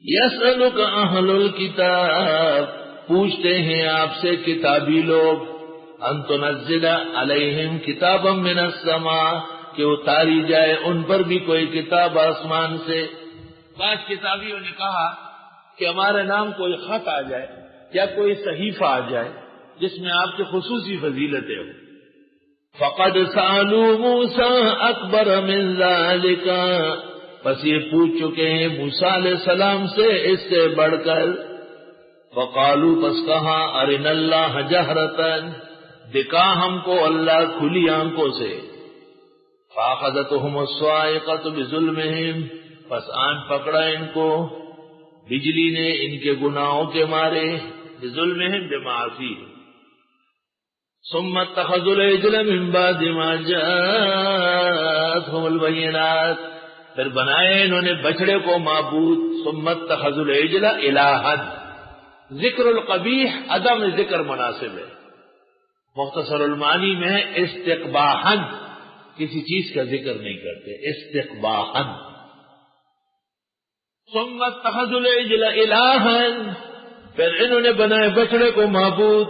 یسألک اہل الکتاب، پوچھتے ہیں آپ سے کتابی لوگ، ان تنزل علیہم کتابا من السماء، کہ اتاری جائے ان پر بھی کوئی کتاب آسمان سے۔ بعض کتابیوں نے کہا کہ ہمارے نام کوئی خط آ جائے یا کوئی صحیفہ آ جائے جس میں آپ کی خصوصی فضیلتیں ہوں۔ فقد سألوا موسیٰ اکبر من ذالک، پس یہ پوچھ چکے ہیں موسیٰ علیہ السلام سے اس سے بڑھ کر۔ فقالوا، پس کہا، ارنا اللہ جہرتن، دکھا ہم کو اللہ کھلی آنکھوں سے۔ فاخذتهم الصاعقۃ بظلمهم، پس آن پکڑا ان کو بجلی نے ان کے گناہوں کے مارے، بظلمهم بمعاصیہ۔ ثم اتخذوا العجل من بعد ما جاءتهم البینات، پھر بنائے انہوں نے بچڑے کو معبود۔ ثم اتخذوا العجل الہا، ذکر القبیح عدم ذکر مناسب ہے، مختصر المعانی میں استقباحا، کسی چیز کا ذکر نہیں کرتے، استقباحا۔ ثم اتخذوا العجل الہا، پھر انہوں نے بنائے بچڑے کو معبود۔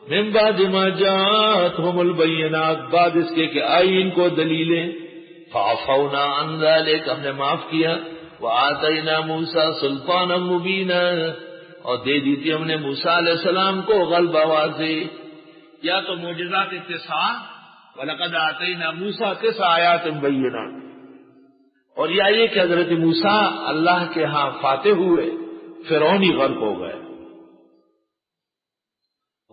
من بعد ما جاءتهم البینات، بعد اس کے کہ آئی ان کو دلیلیں۔ فعفونا عن ذلک، ہم نے معاف کیا۔ وآتینا موسیٰ سلطانا مبینا، اور دے دی تھی ہم نے موسیٰ علیہ السلام کو غلبہ واضح۔ یا تو معجزات اتساع، وَلَقَدْ آتَيْنَا مُوسَىٰ 9 آیات بینات، اور یا یہ کہ حضرت موسیٰ اللہ کے ہاں فاتح ہوئے، فرعونی غرق ہو گئے۔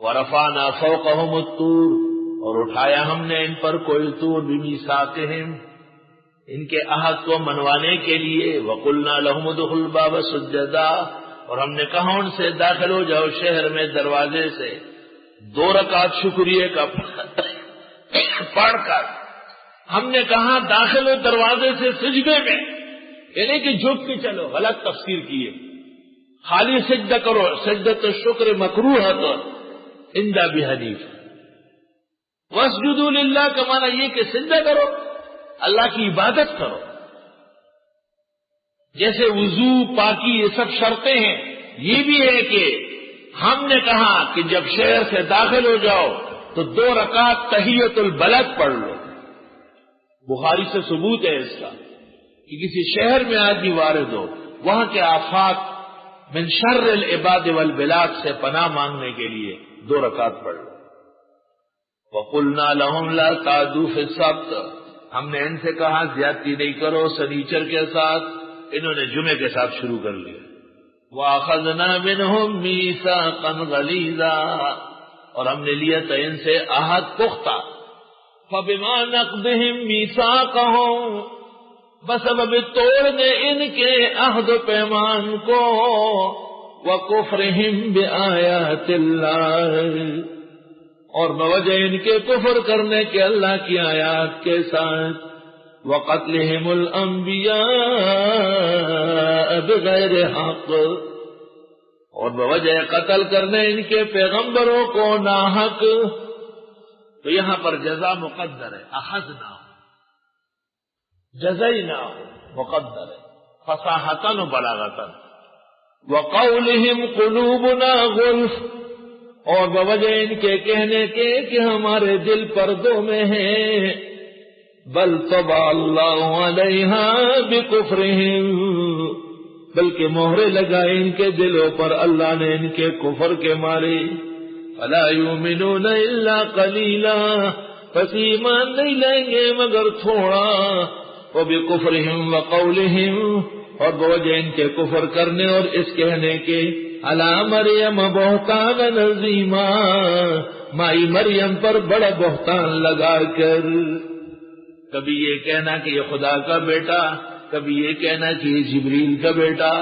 وَرَفَعْنَا فَوْقَهُمُ الطُّورَ، اور اٹھایا ہم نے ان پر کوئی طور بِمِیثَاقِهِمْ، ان کے عہد کو منوانے کے لیے۔ وَقُلْنَا لَهُمُ ادْخُلُوا الْبَابَ سُجَّدًا، اور ہم نے کہا ان سے داخل ہو جاؤ شہر میں دروازے سے، 2 رکعت شکریہ کا پڑھ کر۔ ہم نے کہا داخل ہو دروازے سے سجدے میں، یعنی کہ جھک کے چلو، غلط تفسیر کیے، خالی سجدہ کرو، سجدۃ الشکر مکروہ تو عند ابی حنیفہ۔ واسجدوا للہ کا معنی یہ کہ سجدہ کرو، اللہ کی عبادت کرو۔ جیسے وضو، پاکی، یہ سب شرطیں ہیں، یہ بھی ہے کہ ہم نے کہا کہ جب شہر سے داخل ہو جاؤ تو 2 رکعت تحیۃ البلد پڑھ لو۔ بخاری سے ثبوت ہے اس کا کہ کسی شہر میں آدمی وارد ہو، وہاں کے آفات من شر العباد والبلاد سے پناہ مانگنے کے لیے 2 رکعت پڑھ لو۔ وَقُلْنَا لَهُمْ لَا تَعْدُوا فِي السَّبْتِ، ہم نے ان سے کہا زیادتی نہیں کرو سنیچر کے ساتھ، انہوں نے جمعے کے ساتھ شروع کر لیا۔ وَأَخَذْنَا مِنْهُمْ مِيثَاقًا غَلِيظًا، اور ہم نے لیا تھا ان سے عہد پختہ۔ فَبِمَا نَقْضِهِمْ مِيثَاقَهُمْ، بسبب توڑنے ان کے عہد و پیمان کو، وَكُفْرِهِمْ بِآيَاتِ اللَّهِ، اور بوجہ ان کے کفر کرنے کے اللہ کی آیات کے ساتھ، وَقَتْلِهِمُ الْأَنْبِيَاءَ بِغَيْرِ حَقٍّ، اور بوجہ قتل کرنے ان کے پیغمبروں کو ناحق۔ تو یہاں پر جزا مقدر ہے، اخذنا جزینا مقدر ہے، فصاحتاً و بلاغتاً۔ وَقَوْلِهِمْ قُلُوبُنَا غُلْفٌ، اور بوجہ ان کے کہنے کے کہ ہمارے دل پردوں میں ہیں۔ بل طبع اللہ علیہا بکفرہم، بلکہ مہرے لگائے ان کے دلوں پر اللہ نے ان کے کفر کے مارے۔ فلا یؤمنون الا قلیلا، پس ایمان نہیں لیں گے مگر تھوڑا۔ وبکفرہم وقولہم، اور بوجہ ان کے کفر کرنے اور اس کہنے کے، علی مریم بہتان عظیما، مائی مریم پر بڑا بہتان لگا کر، کبھی یہ کہنا کہ یہ خدا کا بیٹا، کبھی یہ کہنا کہ یہ جبریل کا بیٹا،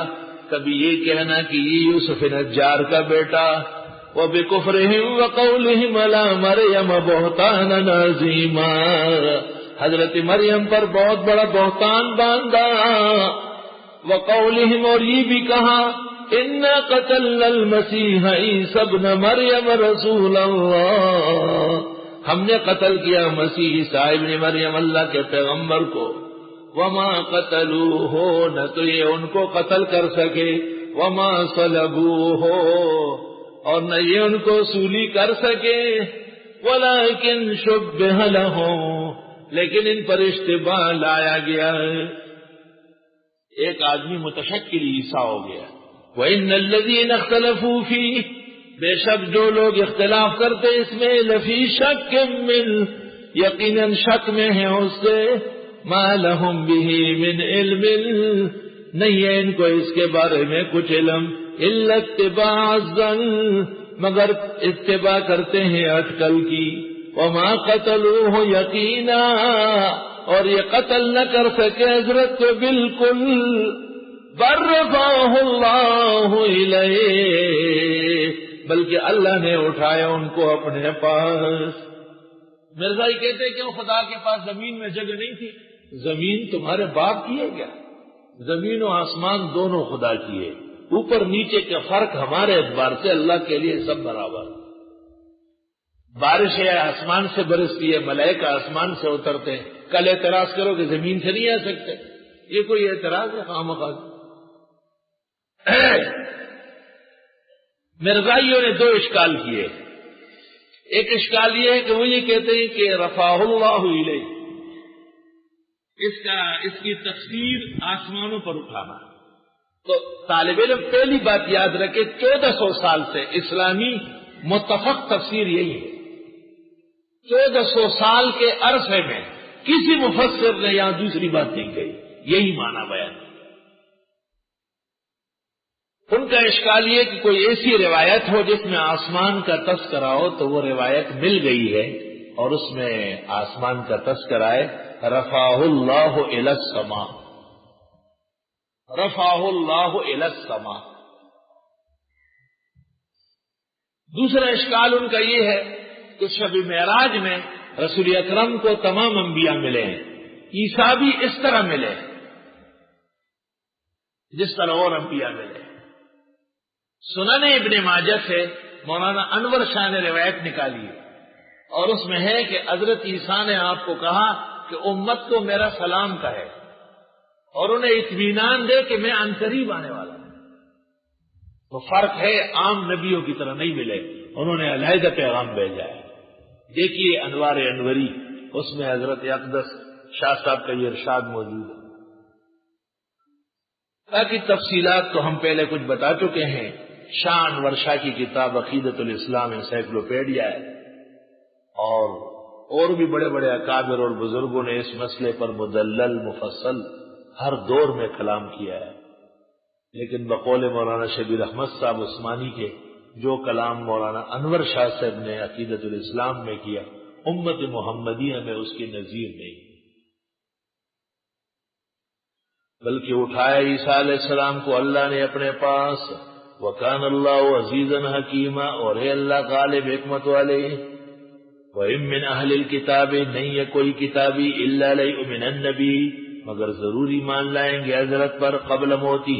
کبھی یہ کہنا کہ یہ یوسف نجار کا بیٹا۔ وبکفرہم وقولہم علی مریم بہتانا عظیما، حضرت مریم پر بہت بڑا بہتان باندھا۔ وقولہم، اور یہ بھی کہا، اِنَّا قَتَلْنَا الْمَسِيحَ عِيسَى ابْنَ مَرْيَمَ رَسُولَ اللَّهِ، ہم نے قتل کیا مسیح عیسیٰ ابن مریم اللہ کے پیغمبر کو۔ وَمَا قَتَلُوهُ، نہ تو یہ ان کو قتل کر سکے، وما صلبوہ، اور نہ یہ ان کو سولی کر سکے، ولکن شبہ لہم، لیکن ان پر اشتباہ لایا گیا۔ ایک آدمی متشکل عیسیٰ ہو گیا۔ وَإِنَّ الَّذِينَ اخْتَلَفُوا فِيهِ، بے شک جو لوگ اختلاف کرتے اس میں، لفی شک من، یقیناً شک میں ہیں اس سے، ما لہم بہ من علم، نہیں ہے ان کو اس کے بارے میں کچھ علم، الا اتباع الظن، مگر اتباع کرتے ہیں اٹکل کی، وما قتلوہ یقینا، اور یہ قتل نہ کر سکے حضرت کو بالکل، بل رفعہ اللہ الیہ، بلکہ اللہ نے اٹھایا ان کو اپنے پاس۔ مرزائی کہتے ہیں کہ وہ خدا کے پاس زمین میں جگہ نہیں تھی، زمین تمہارے باپ کی ہے کیا؟ زمین و آسمان دونوں خدا کی ہے، اوپر نیچے کا فرق ہمارے اعتبار سے اللہ کے لیے سب برابر۔ بارش ہے آسمان سے برستی ہے، ملائکہ آسمان سے اترتے ہیں، کل اعتراض کرو کہ زمین سے نہیں آ سکتے، یہ کوئی اعتراض ہے؟ خامخواہ مرزائیوں نے دو اشکال کیے۔ ایک اشکال یہ ہے کہ وہ یہ کہتے ہیں کہ رفعہ اللہ الیہ، اس کی تفسیر آسمانوں پر اٹھانا۔ تو طالب علم پہلی بات یاد رکھے، 1400 سال سے اسلامی متفق تفسیر یہی ہے۔ 1400 سال کے عرصے میں کسی مفسر نے یہاں دوسری بات نہیں کہی، یہی معنی بیان۔ ان کا اشکال یہ کہ کوئی ایسی روایت ہو جس میں آسمان کا تذکرہ ہو، تو وہ روایت مل گئی ہے اور اس میں آسمان کا تذکرہ ہے، رفعہ اللہ الی السماء، رفعہ اللہ الی السماء۔ دوسرا اشکال ان کا یہ ہے کہ شب معراج میں رسول اکرم کو تمام انبیاء ملے ہیں، عیسیٰ بھی اس طرح ملے جس طرح اور انبیاء ملے۔ سنن ابن ماجہ سے مولانا انور شاہ نے روایت نکالی ہے، اور اس میں ہے کہ حضرت عیسیٰ نے آپ کو کہا کہ امت کو میرا سلام کہے اور انہیں اطمینان دے کہ میں عنقریب آنے والا ہوں۔ تو فرق ہے، عام نبیوں کی طرح نہیں ملے، انہوں نے علیحدہ پیغام بھیجا ہے۔ دیکھیے انوار انوری، اس میں حضرت اقدس شاہ صاحب کا یہ ارشاد موجود ہے۔ باقی تفصیلات تو ہم پہلے کچھ بتا چکے ہیں۔ شاہ انور شاہ کی کتاب عقیدۃ الاسلام انسائکلوپیڈیا ہے، اور بھی بڑے بڑے اکابر اور بزرگوں نے اس مسئلے پر مدلل مفصل ہر دور میں کلام کیا ہے، لیکن بقول مولانا شبیر احمد صاحب عثمانی کے جو کلام مولانا انور شاہ صاحب نے عقیدۃ الاسلام میں کیا، امت محمدیہ میں اس کی نظیر نہیں، بلکہ اٹھایا عیسیٰ علیہ السلام کو اللہ نے اپنے پاس۔ وَكَانَ اللَّهُ عَزِيزًا حَكِيمًا، اور ہے اللہ غالب حکمت والے۔ وَإِن مِّنْ أَهْلِ الْكِتَابِ، نہیں ہے کوئی کتابی، إِلَّا لَيُؤْمِنَنَّ النَّبِيِّ، مگر ضرور ایمان لائیں گے حضرت پر، قبل موتہ،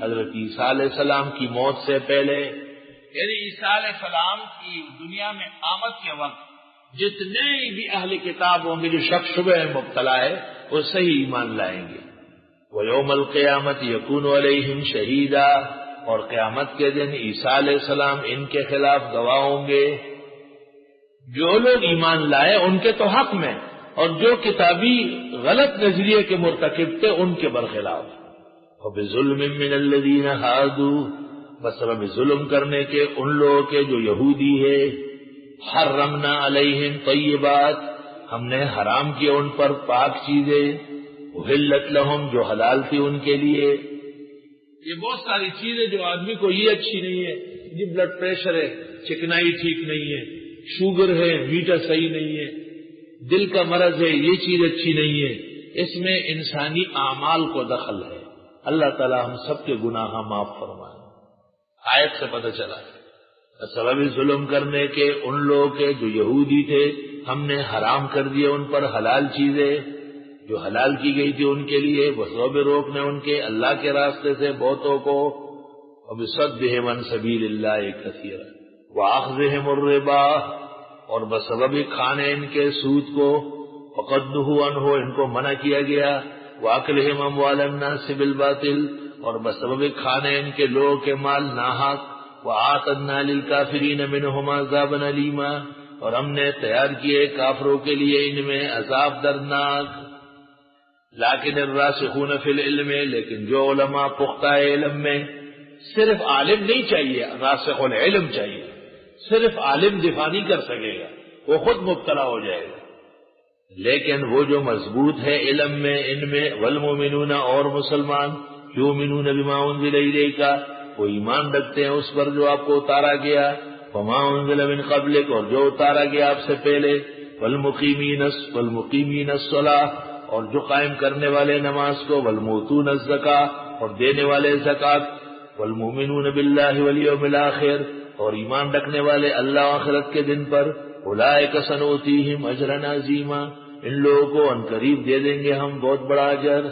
حضرت عیسیٰ علیہ السلام کی موت سے پہلے۔ یعنی عیسیٰ علیہ السلام کی دنیا میں آمد کے وقت جتنے بھی اہل کتاب ہوں گے جو شک شبہ میں مبتلا ہے، وہ صحیح ایمان لائیں گے۔ وَيَوْمَ الْقِيَامَةِ يَكُونُ عَلَيْهِمْ شَهِيدًا، اور قیامت کے دن عیسیٰ علیہ السلام ان کے خلاف گواہ ہوں گے۔ جو لوگ ایمان لائے ان کے تو حق میں، اور جو کتابی غلط نظریے کے مرتکب تھے ان کے برخلاف۔ وَبِظُلْمٍ مِّنَ الَّذِينَ هَادُوا، بسبب ظلم کرنے کے ان لوگوں کے جو یہودی ہے۔ حرمنا علیہم طیبات، ہم نے حرام کیا ان پر پاک چیزیں، احلت لہم، جو حلال تھی ان کے لیے۔ یہ بہت ساری چیزیں جو آدمی کو یہ اچھی نہیں ہے، یہ بلڈ پریشر ہے، چکنائی ٹھیک نہیں ہے، شوگر ہے، میٹھا صحیح نہیں ہے، دل کا مرض ہے، یہ چیز اچھی نہیں ہے، اس میں انسانی اعمال کو دخل ہے۔ اللہ تعالی ہم سب کے گناہ معاف فرمائے۔ آیت سے پتہ چلا سبب ظلم کرنے کے ان لوگوں کے جو یہودی تھے، ہم نے حرام کر دیے ان پر حلال چیزیں جو حلال کی گئی تھی ان کے لیے، بسبب روکنے ان کے اللہ کے راستے سے بہتوں کو، وبصدہم عن سبیل اللہ کثیرا، واخذہم الربا، اور بسبب کھانے ان کے سود کو، فقد نہوا عنہ، ان کو منع کیا گیا، واکلہم اموال الناس بالباطل، اور بسبب کھانے ان کے لوگوں کے مال ناحق، وَأَعْتَدْنَا لِلْكَافِرِينَ مِنْهُمْ عَذَابًا أَلِيمًا، اور ہم نے تیار کیے کافروں کے لیے ان میں عذاب دردناک۔ لیکن الراسخون فی العلم، لیکن جو علماء پختہ علم میں، صرف عالم نہیں چاہیے، راسخ العلم چاہیے، صرف عالم دفاع نہیں کر سکے گا، وہ خود مبتلا ہو جائے گا، لیکن وہ جو مضبوط ہے علم میں، ان میں والمؤمنون، اور مسلمان، یؤمنون بما انزل الیک، وہ ایمان رکھتے ہیں اس پر جو آپ کو اتارا گیا، وما انزل من قبلک، اور جو اتارا گیا آپ سے پہلے، والمقیمین الصلاۃ، اور جو قائم کرنے والے نماز کو، والمؤتون الزکاۃ، اور دینے والے زکات، والمؤمنون باللہ والیوم الآخر، اور ایمان رکھنے والے اللہ و آخرت کے دن پر، اولئک سنؤتیہم اجرا عظیما، ان لوگوں کو عنقریب دے دیں گے ہم بہت بڑا اجر۔